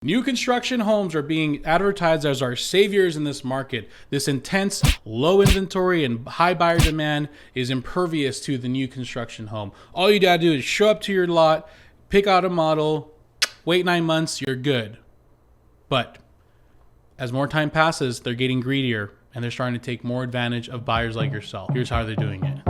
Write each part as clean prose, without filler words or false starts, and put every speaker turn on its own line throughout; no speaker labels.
New construction homes are being advertised as our saviors in this market. This intense, low inventory and high buyer demand is impervious to the new construction home. All you gotta do is show up to your lot, pick out a model, wait 9 months, you're good. But as more time passes, they're getting greedier and they're starting to take more advantage of buyers like yourself. Here's how they're doing it.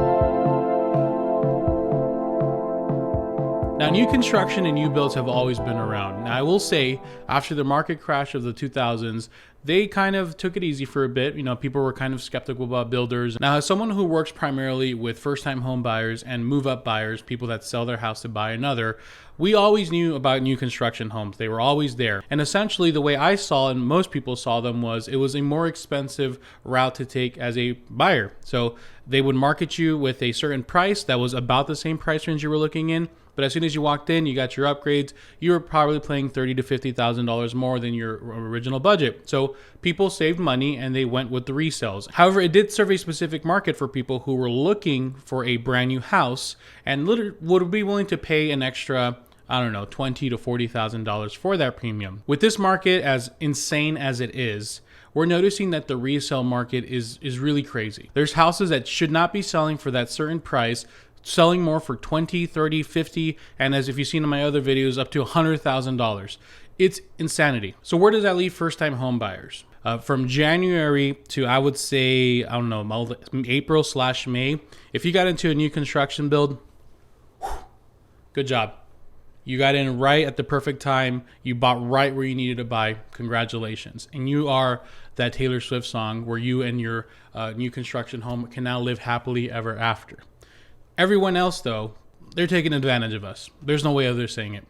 Now, new construction and new builds have always been around. Now, I will say, after the market crash of the 2000s, they kind of took it easy for a bit. You know, people were kind of skeptical about builders. Now, as someone who works primarily with first-time home buyers and move-up buyers, people that sell their house to buy another, we always knew about new construction homes. They were always there. And essentially, the way I saw and most people saw them was it was a more expensive route to take as a buyer. So they would market you with a certain price that was about the same price range you were looking in. But as soon as you walked in, you got your upgrades, you were probably paying $30,000 to $50,000 more than your original budget. So people saved money and they went with the resales. However, it did serve a specific market for people who were looking for a brand new house and would be willing to pay an extra, I don't know, $20,000 to $40,000 for that premium. With this market, as insane as it is, we're noticing that the resale market is really crazy. There's houses that should not be selling for that certain price, selling more for 20, 30, 50, and as if you've seen in my other videos, up to $100,000. It's insanity. So where does that leave first-time home buyers? From January to, I would say, I don't know, April/May, if you got into a new construction build, good job. You got in right at the perfect time. You bought right where you needed to buy. Congratulations. And you are that Taylor Swift song where you and your new construction home can now live happily ever after. Everyone else, though, they're taking advantage of us. There's no way of they're saying it.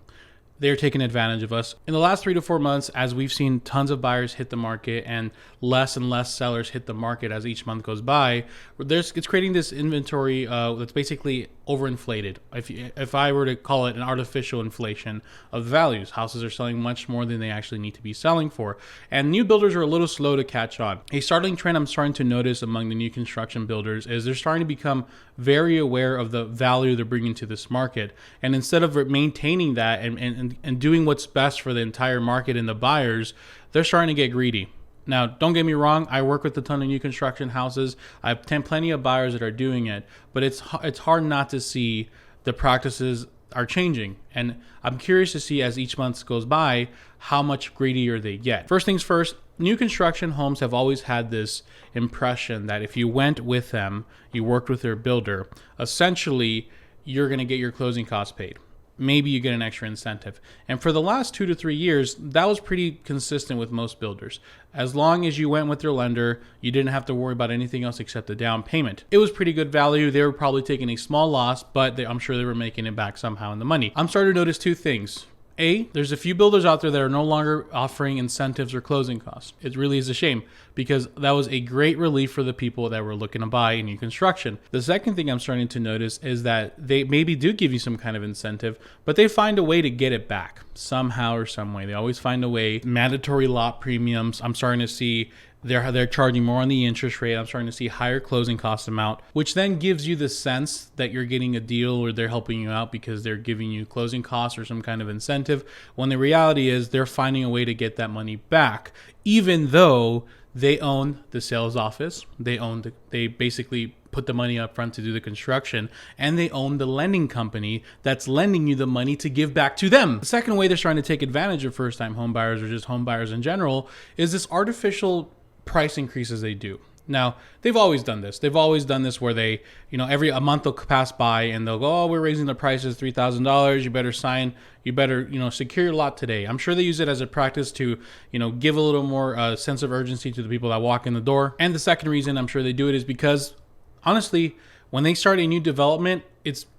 They're taking advantage of us. In the last 3 to 4 months, as we've seen tons of buyers hit the market and less sellers hit the market as each month goes by, it's creating this inventory that's basically overinflated. If I were to call it an artificial inflation of values, houses are selling much more than they actually need to be selling for. And new builders are a little slow to catch on. A startling trend I'm starting to notice among the new construction builders is they're starting to become very aware of the value they're bringing to this market. And instead of maintaining that and doing what's best for the entire market and the buyers, they're starting to get greedy. Now, don't get me wrong, I work with a ton of new construction houses. I have plenty of buyers that are doing it, but it's hard not to see the practices are changing. And I'm curious to see as each month goes by, how much greedier they get. First things first, new construction homes have always had this impression that if you went with them, you worked with their builder, essentially you're going to get your closing costs paid. Maybe you get an extra incentive. And for the last 2 to 3 years, that was pretty consistent with most builders. As long as you went with your lender, you didn't have to worry about anything else except the down payment. It was pretty good value. They were probably taking a small loss, but I'm sure they were making it back somehow in the money. I'm starting to notice 2 things. There's a few builders out there that are no longer offering incentives or closing costs. It really is a shame because that was a great relief for the people that were looking to buy new construction. The second thing I'm starting to notice is that they maybe do give you some kind of incentive, but they find a way to get it back somehow or some way. They always find a way. Mandatory lot premiums. I'm starting to see they're charging more on the interest rate. I'm starting to see higher closing cost amount, which then gives you the sense that you're getting a deal or they're helping you out because they're giving you closing costs or some kind of incentive, when the reality is they're finding a way to get that money back, even though they own the sales office, they basically put the money up front to do the construction, and they own the lending company that's lending you the money to give back to them. The second way they're trying to take advantage of first-time home buyers or just home buyers in general is this artificial price increases they do. Now, they've always done this. They've always done this where they, every a month will pass by and they'll go, oh, we're raising the prices $3,000. You better sign. You better, secure your lot today. I'm sure they use it as a practice to, give a little more sense of urgency to the people that walk in the door. And the second reason I'm sure they do it is because, honestly, when they start a new development,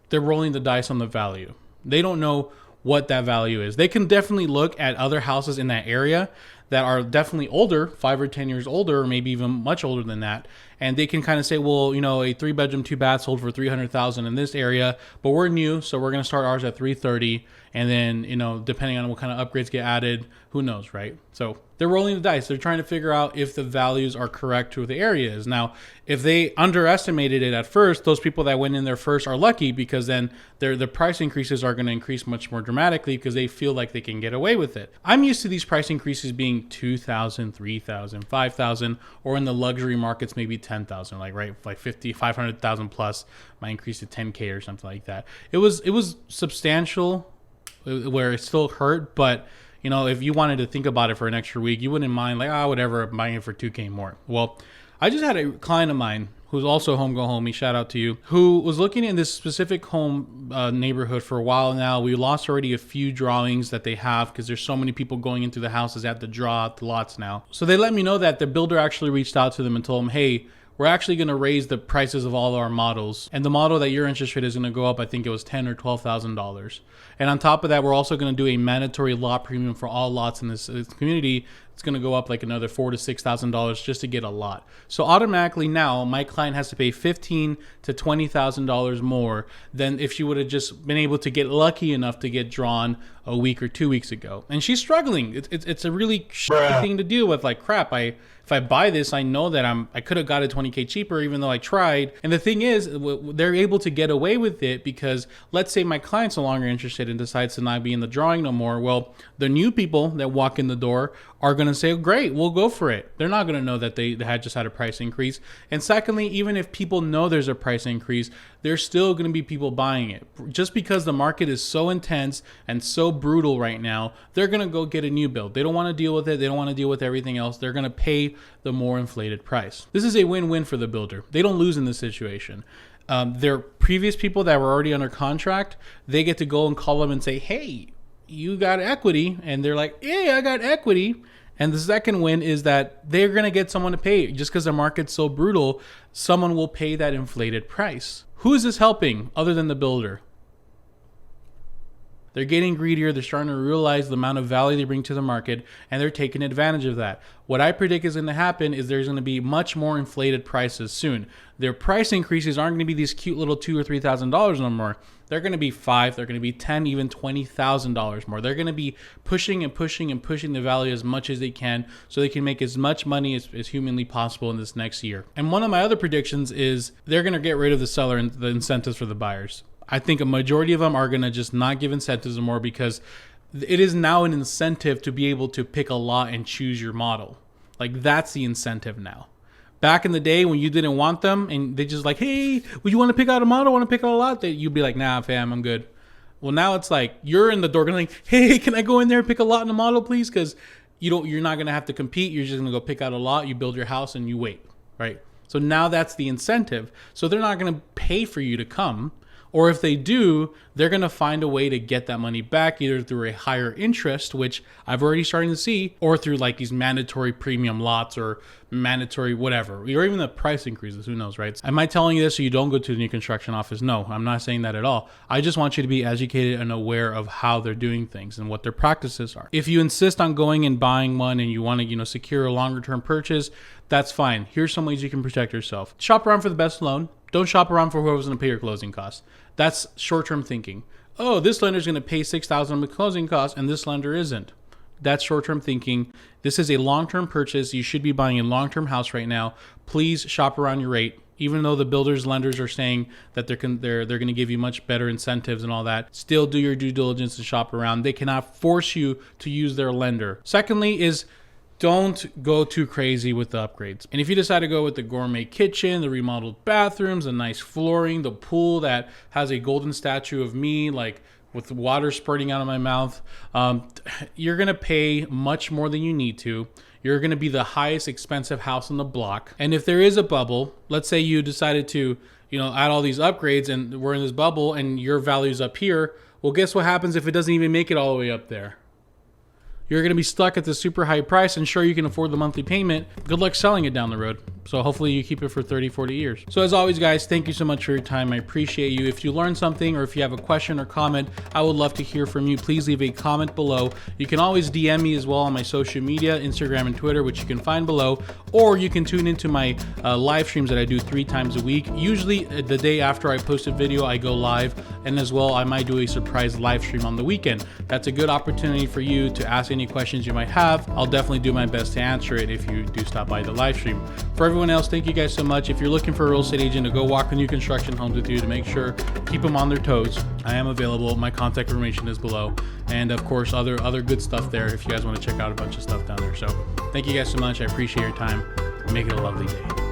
they're rolling the dice on the value. They don't know what that value is. They can definitely look at other houses in that area that are definitely older, 5 or 10 years older, or maybe even much older than that. And they can kind of say, well, a 3-bedroom, 2-bath sold for $300,000 in this area, but we're new, so we're going to start ours at $330,000. And then, you know, depending on what kind of upgrades get added, who knows, right? So they're rolling the dice. They're trying to figure out if the values are correct to what the area is. Now, if they underestimated it at first, those people that went in there first are lucky, because then the price increases are going to increase much more dramatically because they feel like they can get away with it. I'm used to these price increases being 2,000, 3,000, 5,000, or in the luxury markets, maybe 10,000, like 50, 500,000 plus, might increase to 10K or something like that. It was substantial where it still hurt, but you know, if you wanted to think about it for an extra week, you wouldn't mind, like, whatever, I'm buying it for 2K more. Well, I just had a client of mine who's also home go homie, shout out to you, who was looking in this specific home neighborhood for a while now. We lost already a few drawings that they have because there's so many people going into the houses at the draw at the lots now. So they let me know that the builder actually reached out to them and told them, hey, we're actually going to raise the prices of all our models. And the model that you're interested in is going to go up, I think it was $10,000 or $12,000. And on top of that, we're also going to do a mandatory lot premium for all lots in this community. It's going to go up like another $4,000 to $6,000 just to get a lot. So automatically now my client has to pay $15,000 to $20,000 more than if she would have just been able to get lucky enough to get drawn a week or 2 weeks ago. And she's struggling. It's a really shitty thing to deal with. Like, crap, if I buy this, I know that I could have got it $20K cheaper, even though I tried. And the thing is, they're able to get away with it because let's say my client's no longer interested and decides to not be in the drawing no more. Well, the new people that walk in the door are going to say, great, we'll go for it. They're not going to know that they had just had a price increase. And secondly, even if people know there's a price increase, there's still going to be people buying it. Just because the market is so intense and so brutal right now, they're going to go get a new build. They don't want to deal with it. They don't want to deal with everything else. They're going to pay the more inflated price. This is a win-win for the builder. They don't lose in this situation. Their previous people that were already under contract, they get to go and call them and say, hey, you got equity. And they're like, yeah, I got equity. And the second win is that they're going to get someone to pay. Just because the market's so brutal, someone will pay that inflated price. Who is this helping other than the builder? They're getting greedier. They're starting to realize the amount of value they bring to the market, and they're taking advantage of that. What I predict is going to happen is there's going to be much more inflated prices soon. Their price increases aren't going to be these cute little $2,000 or $3,000 no more. They're going to be $5,000, they're going to be $10,000, even $20,000 more. They're going to be pushing and pushing and pushing the value as much as they can so they can make as much money as humanly possible in this next year. And one of my other predictions is they're going to get rid of the seller and the incentives for the buyers. I think a majority of them are going to just not give incentives anymore because it is now an incentive to be able to pick a lot and choose your model. Like, that's the incentive now. Back in the day when you didn't want them and they just like, hey, would you want to pick out a model? Want to pick out a lot? That you'd be like, nah, fam, I'm good. Well, now it's like you're in the door going like, hey, can I go in there and pick a lot in a model, please? Because you're not going to have to compete. You're just going to go pick out a lot. You build your house and you wait, right? So now that's the incentive. So they're not going to pay for you to come. Or if they do, they're going to find a way to get that money back, either through a higher interest, which I've already starting to see, or through like these mandatory premium lots or mandatory whatever, or even the price increases. Who knows, right? Am I telling you this so you don't go to the new construction office? No, I'm not saying that at all. I just want you to be educated and aware of how they're doing things and what their practices are. If you insist on going and buying one and you want to, secure a longer term purchase, that's fine. Here's some ways you can protect yourself. Shop around for the best loan. Don't shop around for whoever's going to pay your closing costs. That's short-term thinking. Oh, this lender's going to pay $6,000 on the closing costs and this lender isn't. That's short-term thinking. This is a long-term purchase. You should be buying a long-term house right now. Please shop around your rate. Even though the builders, lenders are saying that they're going to give you much better incentives and all that, still do your due diligence and shop around. They cannot force you to use their lender. Secondly is, don't go too crazy with the upgrades. And if you decide to go with the gourmet kitchen, the remodeled bathrooms, the nice flooring, the pool that has a golden statue of me, like with water spurting out of my mouth, you're going to pay much more than you need to. You're going to be the highest expensive house on the block. And if there is a bubble, let's say you decided to, add all these upgrades and we're in this bubble and your value's up here. Well, guess what happens if it doesn't even make it all the way up there? you're going to be stuck at the super high price, and sure, you can afford the monthly payment. Good luck selling it down the road. So hopefully you keep it for 30, 40 years. So as always, guys, thank you so much for your time. I appreciate you. If you learned something or if you have a question or comment, I would love to hear from you. Please leave a comment below. You can always DM me as well on my social media, Instagram and Twitter, which you can find below, or you can tune into my live streams that I do 3 times a week. Usually the day after I post a video, I go live, and as well, I might do a surprise live stream on the weekend. That's a good opportunity for you to ask any questions you might have. I'll definitely do my best to answer it if you do stop by the live stream. For everyone else, thank you guys so much. If you're looking for a real estate agent to go walk the new construction homes with you, to make sure, keep them on their toes, I am available. My contact information is below, and of course other good stuff there if you guys want to check out a bunch of stuff down there. So thank you guys so much. I appreciate your time. Make it a lovely day.